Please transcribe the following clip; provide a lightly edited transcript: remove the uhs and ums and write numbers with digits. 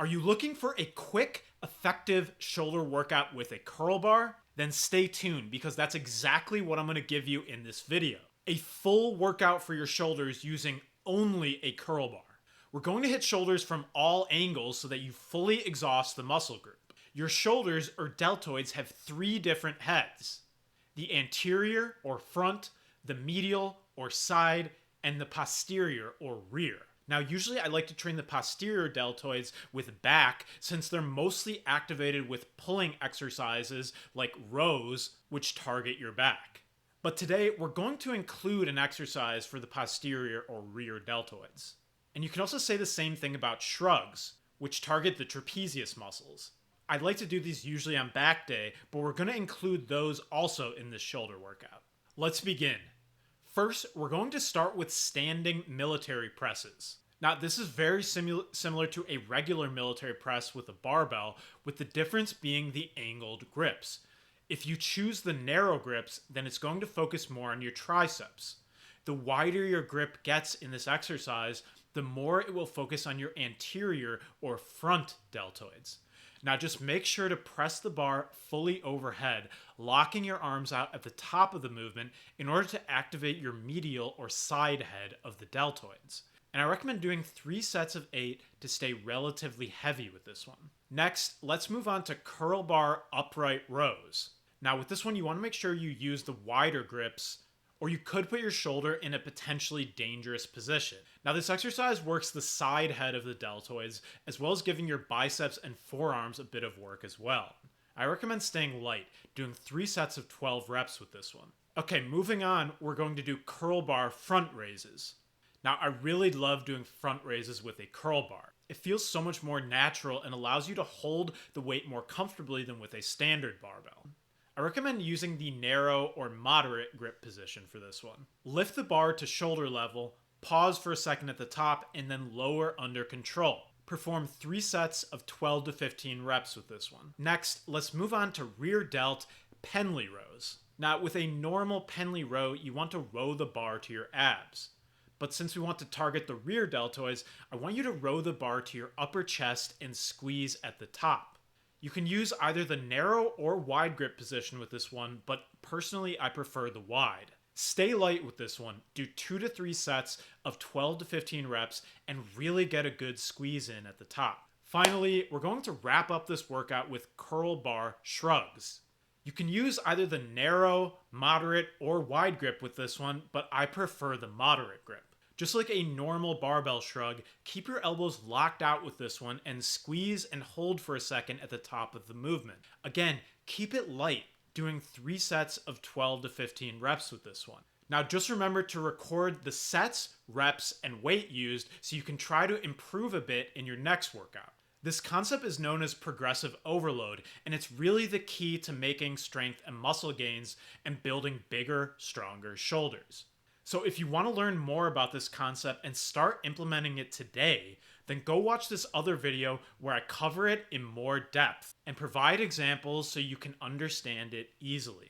Are you looking for a quick, effective shoulder workout with a curl bar? Then stay tuned because that's exactly what I'm going to give you in this video. A full workout for your shoulders using only a curl bar. We're going to hit shoulders from all angles so that you fully exhaust the muscle group. Your shoulders or deltoids have three different heads: the anterior or front, the medial or side, and the posterior or rear. Now, usually I like to train the posterior deltoids with back since they're mostly activated with pulling exercises like rows, which target your back. But today we're going to include an exercise for the posterior or rear deltoids. And you can also say the same thing about shrugs, which target the trapezius muscles. I'd like to do these usually on back day, but we're going to include those also in this shoulder workout. Let's begin. First, we're going to start with standing military presses. Now, this is very similar to a regular military press with a barbell, with the difference being the angled grips. If you choose the narrow grips, then it's going to focus more on your triceps. The wider your grip gets in this exercise, the more it will focus on your anterior or front deltoids. Now just make sure to press the bar fully overhead, locking your arms out at the top of the movement in order to activate your medial or side head of the deltoids. And I recommend doing 3 sets of 8 to stay relatively heavy with this one. Next, let's move on to curl bar upright rows. Now with this one, you want to make sure you use the wider grips, or you could put your shoulder in a potentially dangerous position. Now this exercise works the side head of the deltoids, as well as giving your biceps and forearms a bit of work as well. I recommend staying light, doing 3 sets of 12 reps with this one. Okay, moving on, we're going to do curl bar front raises. Now I really love doing front raises with a curl bar. It feels so much more natural and allows you to hold the weight more comfortably than with a standard barbell. I recommend using the narrow or moderate grip position for this one. Lift the bar to shoulder level, pause for a second at the top, and then lower under control. Perform 3 sets of 12 to 15 reps with this one. Next, let's move on to rear delt Penley rows. Now, with a normal Penley row, you want to row the bar to your abs. But since we want to target the rear deltoids, I want you to row the bar to your upper chest and squeeze at the top. You can use either the narrow or wide grip position with this one, but personally I prefer the wide. Stay light with this one, do 2 to 3 sets of 12 to 15 reps, and really get a good squeeze in at the top. Finally, we're going to wrap up this workout with curl bar shrugs. You can use either the narrow, moderate, or wide grip with this one, but I prefer the moderate grip. Just like a normal barbell shrug, keep your elbows locked out with this one and squeeze and hold for a second at the top of the movement. Again, keep it light, doing 3 sets of 12 to 15 reps with this one. Now just remember to record the sets, reps, and weight used so you can try to improve a bit in your next workout. This concept is known as progressive overload, and it's really the key to making strength and muscle gains and building bigger, stronger shoulders. So if you want to learn more about this concept and start implementing it today, then go watch this other video where I cover it in more depth and provide examples so you can understand it easily.